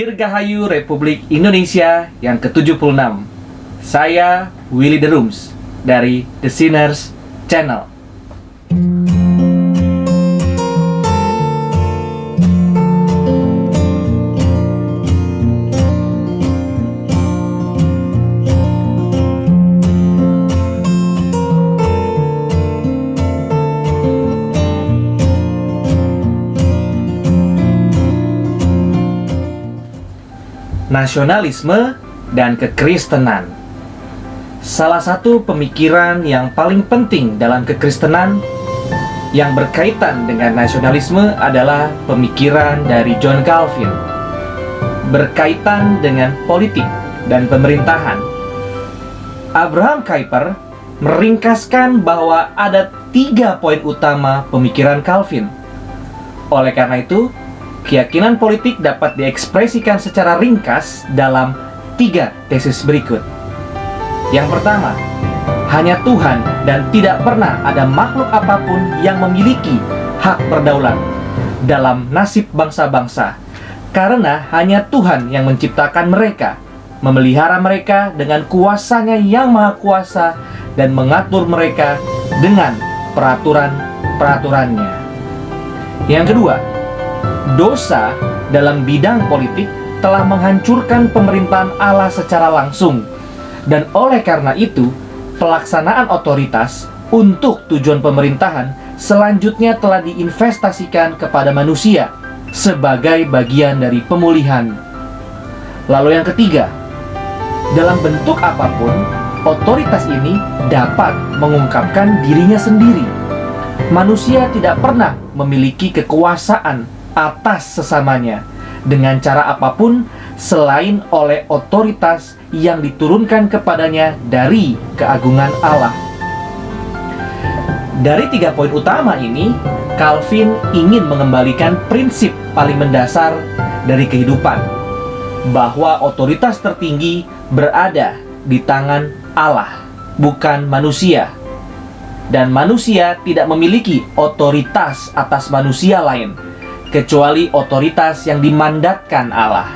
Dirgahayu Republik Indonesia yang ke-76. Saya Willy The Rooms dari The Sinners Channel. Nasionalisme dan kekristenan. Salah satu pemikiran yang paling penting dalam kekristenan yang berkaitan dengan nasionalisme adalah pemikiran dari John Calvin, berkaitan dengan politik dan pemerintahan. Abraham Kuyper meringkaskan bahwa ada 3 poin utama pemikiran Calvin. Oleh karena itu, keyakinan politik dapat diekspresikan secara ringkas dalam 3 tesis berikut. Yang pertama, hanya Tuhan dan tidak pernah ada makhluk apapun yang memiliki hak berdaulat dalam nasib bangsa-bangsa, karena hanya Tuhan yang menciptakan mereka, memelihara mereka dengan kuasanya yang maha kuasa, dan mengatur mereka dengan peraturan-peraturannya. Yang kedua, dosa dalam bidang politik telah menghancurkan pemerintahan Allah secara langsung, dan oleh karena itu, pelaksanaan otoritas untuk tujuan pemerintahan selanjutnya telah diinvestasikan kepada manusia sebagai bagian dari pemulihan. Lalu yang ketiga, dalam bentuk apapun, otoritas ini dapat mengungkapkan dirinya sendiri. Manusia tidak pernah memiliki kekuasaan atas sesamanya dengan cara apapun selain oleh otoritas yang diturunkan kepadanya dari keagungan Allah. Dari 3 poin utama ini, Calvin ingin mengembalikan prinsip paling mendasar dari kehidupan, bahwa otoritas tertinggi berada di tangan Allah, bukan manusia, dan manusia tidak memiliki otoritas atas manusia lain kecuali otoritas yang dimandatkan Allah.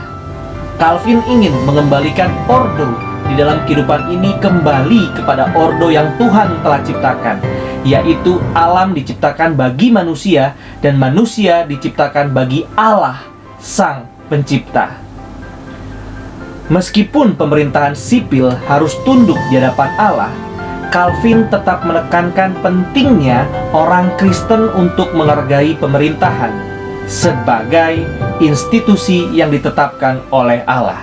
Calvin ingin mengembalikan ordo di dalam kehidupan ini kembali kepada ordo yang Tuhan telah ciptakan, yaitu alam diciptakan bagi manusia dan manusia diciptakan bagi Allah, Sang Pencipta. Meskipun pemerintahan sipil harus tunduk di hadapan Allah, Calvin tetap menekankan pentingnya orang Kristen untuk menghargai pemerintahan sebagai institusi yang ditetapkan oleh Allah.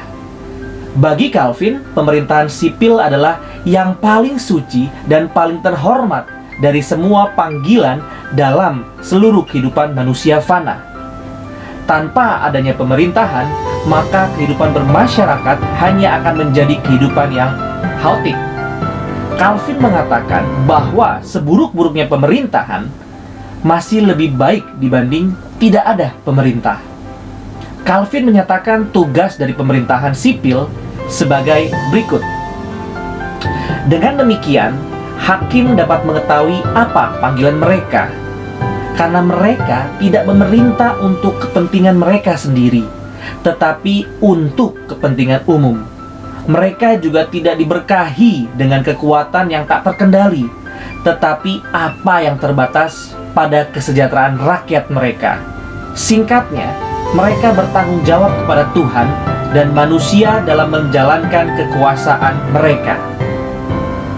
Bagi Calvin, pemerintahan sipil adalah yang paling suci dan paling terhormat dari semua panggilan dalam seluruh kehidupan manusia fana. Tanpa adanya pemerintahan, maka kehidupan bermasyarakat hanya akan menjadi kehidupan yang haotik. Calvin mengatakan bahwa seburuk-buruknya pemerintahan masih lebih baik dibanding tidak ada pemerintah. Calvin menyatakan tugas dari pemerintahan sipil sebagai berikut. Dengan demikian, hakim dapat mengetahui apa panggilan mereka, karena mereka tidak memerintah untuk kepentingan mereka sendiri, tetapi untuk kepentingan umum. Mereka juga tidak diberkahi dengan kekuatan yang tak terkendali, tetapi apa yang terbatas pada kesejahteraan rakyat mereka. Singkatnya, mereka bertanggung jawab kepada Tuhan dan manusia dalam menjalankan kekuasaan mereka.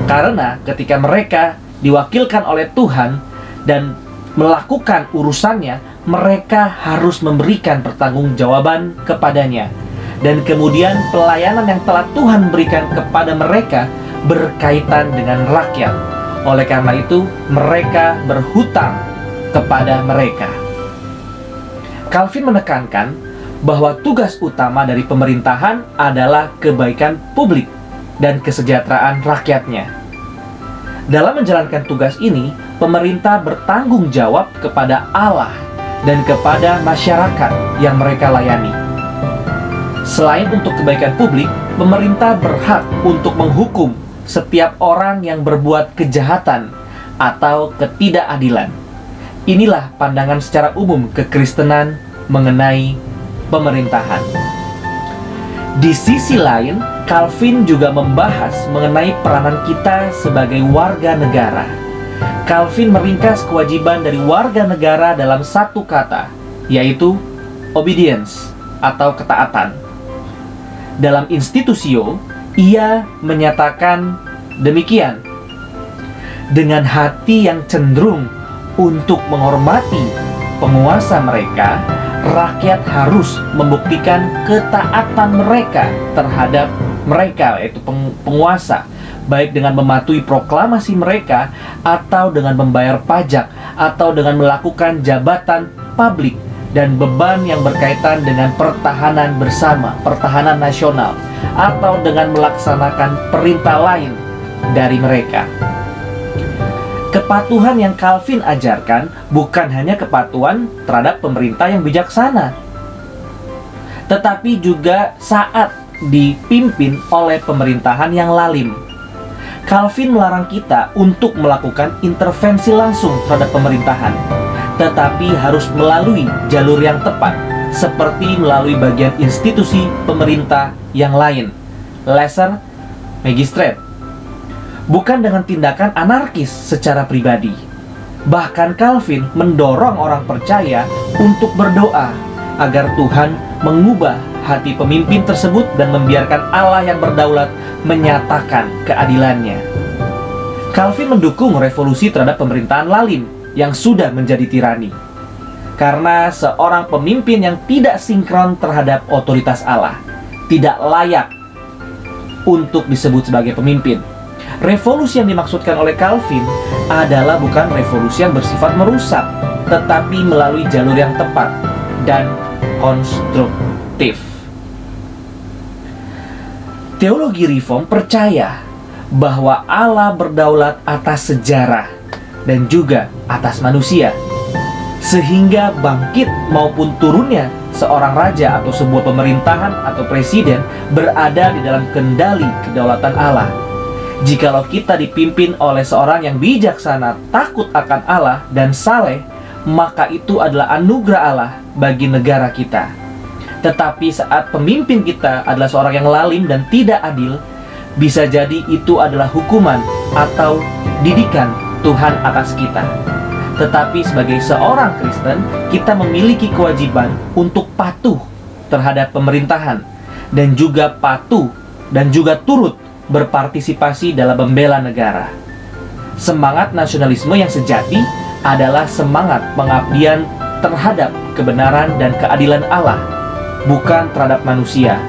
Karena ketika mereka diwakilkan oleh Tuhan dan melakukan urusannya, mereka harus memberikan pertanggungjawaban kepadanya. Dan kemudian pelayanan yang telah Tuhan berikan kepada mereka berkaitan dengan rakyat. Oleh karena itu, mereka berhutang kepada mereka. Calvin menekankan bahwa tugas utama dari pemerintahan adalah kebaikan publik dan kesejahteraan rakyatnya. Dalam menjalankan tugas ini, pemerintah bertanggung jawab kepada Allah dan kepada masyarakat yang mereka layani. Selain untuk kebaikan publik, pemerintah berhak untuk menghukum setiap orang yang berbuat kejahatan atau ketidakadilan. Inilah pandangan secara umum kekristenan mengenai pemerintahan. Di sisi lain, Calvin juga membahas mengenai peranan kita sebagai warga negara. Calvin meringkas kewajiban dari warga negara dalam satu kata, yaitu obedience atau ketaatan. Dalam Institutio, ia menyatakan demikian. Dengan hati yang cenderung untuk menghormati penguasa mereka, rakyat harus membuktikan ketaatan mereka terhadap mereka, yaitu penguasa, baik dengan mematuhi proklamasi mereka, atau dengan membayar pajak, atau dengan melakukan jabatan publik dan beban yang berkaitan dengan pertahanan bersama, pertahanan nasional, atau dengan melaksanakan perintah lain dari mereka. Kepatuhan yang Calvin ajarkan bukan hanya kepatuhan terhadap pemerintah yang bijaksana, tetapi juga saat dipimpin oleh pemerintahan yang lalim. Calvin melarang kita untuk melakukan intervensi langsung terhadap pemerintahan, tetapi harus melalui jalur yang tepat, seperti melalui bagian institusi pemerintah yang lain, lesser magistrate, bukan dengan tindakan anarkis secara pribadi. Bahkan Calvin mendorong orang percaya untuk berdoa agar Tuhan mengubah hati pemimpin tersebut dan membiarkan Allah yang berdaulat menyatakan keadilannya. Calvin mendukung revolusi terhadap pemerintahan lalim yang sudah menjadi tirani, karena seorang pemimpin yang tidak sinkron terhadap otoritas Allah tidak layak untuk disebut sebagai pemimpin. Revolusi yang dimaksudkan oleh Calvin adalah bukan revolusi yang bersifat merusak, tetapi melalui jalur yang tepat dan konstruktif. Teologi Reform percaya bahwa Allah berdaulat atas sejarah dan juga atas manusia, sehingga bangkit maupun turunnya seorang raja atau sebuah pemerintahan atau presiden berada di dalam kendali kedaulatan Allah. Jikalau kita dipimpin oleh seorang yang bijaksana, takut akan Allah, dan saleh, maka itu adalah anugerah Allah bagi negara kita. Tetapi saat pemimpin kita adalah seorang yang lalim dan tidak adil, bisa jadi itu adalah hukuman atau didikan Tuhan atas kita. Tetapi sebagai seorang Kristen, kita memiliki kewajiban untuk patuh terhadap pemerintahan, dan juga patuh dan juga turut berpartisipasi dalam membela negara. Semangat nasionalisme yang sejati adalah semangat pengabdian terhadap kebenaran dan keadilan Allah, bukan terhadap manusia.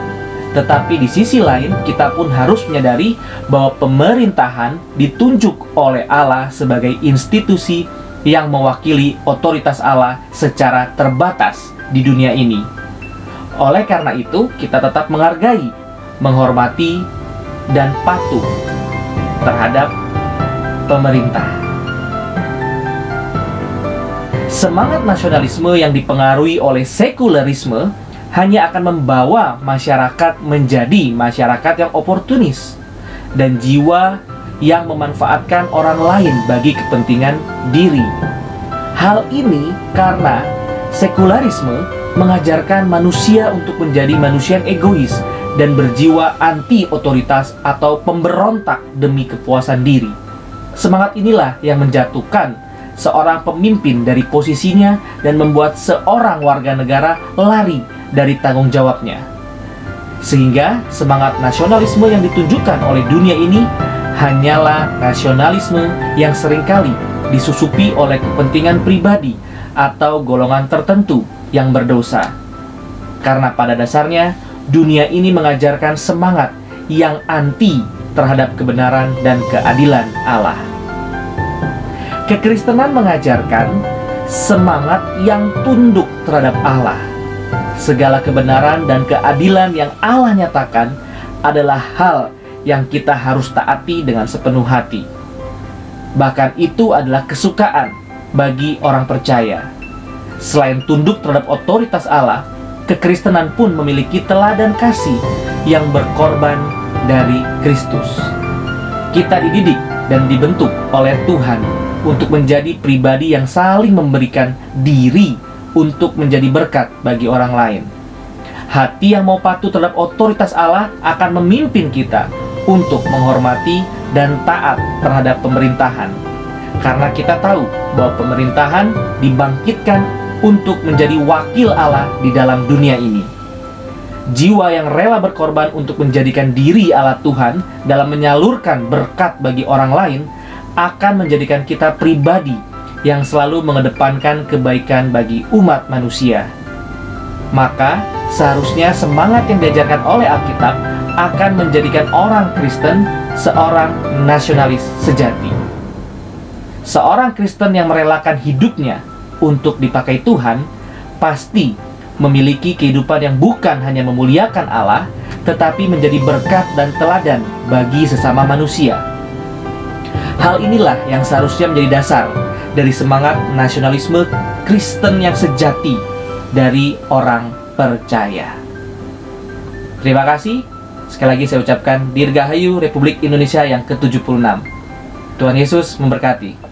Tetapi di sisi lain, kita pun harus menyadari bahwa pemerintahan ditunjuk oleh Allah sebagai institusi yang mewakili otoritas Allah secara terbatas di dunia ini. Oleh karena itu, kita tetap menghargai, menghormati, dan patuh terhadap pemerintah. Semangat nasionalisme yang dipengaruhi oleh sekularisme hanya akan membawa masyarakat menjadi masyarakat yang oportunis dan jiwa yang memanfaatkan orang lain bagi kepentingan diri. Hal ini karena sekularisme mengajarkan manusia untuk menjadi manusia yang egois dan berjiwa anti otoritas atau pemberontak demi kepuasan diri. Semangat inilah yang menjatuhkan seorang pemimpin dari posisinya dan membuat seorang warga negara lari dari tanggung jawabnya. Sehingga semangat nasionalisme yang ditunjukkan oleh dunia ini hanyalah nasionalisme yang seringkali disusupi oleh kepentingan pribadi atau golongan tertentu yang berdosa. Karena pada dasarnya dunia ini mengajarkan semangat yang anti terhadap kebenaran dan keadilan Allah. Kekristenan mengajarkan semangat yang tunduk terhadap Allah. Segala kebenaran dan keadilan yang Allah nyatakan adalah hal yang kita harus taati dengan sepenuh hati. Bahkan itu adalah kesukaan bagi orang percaya. Selain tunduk terhadap otoritas Allah, kekristenan pun memiliki teladan kasih yang berkorban dari Kristus. Kita dididik dan dibentuk oleh Tuhan untuk menjadi pribadi yang saling memberikan diri untuk menjadi berkat bagi orang lain. Hati yang mau patuh terhadap otoritas Allah akan memimpin kita untuk menghormati dan taat terhadap pemerintahan. Karena kita tahu bahwa pemerintahan dibangkitkan untuk menjadi wakil Allah di dalam dunia ini. Jiwa yang rela berkorban untuk menjadikan diri Allah Tuhan dalam menyalurkan berkat bagi orang lain akan menjadikan kita pribadi yang selalu mengedepankan kebaikan bagi umat manusia. Maka seharusnya semangat yang diajarkan oleh Alkitab akan menjadikan orang Kristen seorang nasionalis sejati. Seorang Kristen yang merelakan hidupnya untuk dipakai Tuhan pasti memiliki kehidupan yang bukan hanya memuliakan Allah, tetapi menjadi berkat dan teladan bagi sesama manusia. Hal inilah yang seharusnya menjadi dasar dari semangat nasionalisme Kristen yang sejati dari orang percaya. Terima kasih. Sekali lagi saya ucapkan Dirgahayu Republik Indonesia yang ke-76. Tuhan Yesus memberkati.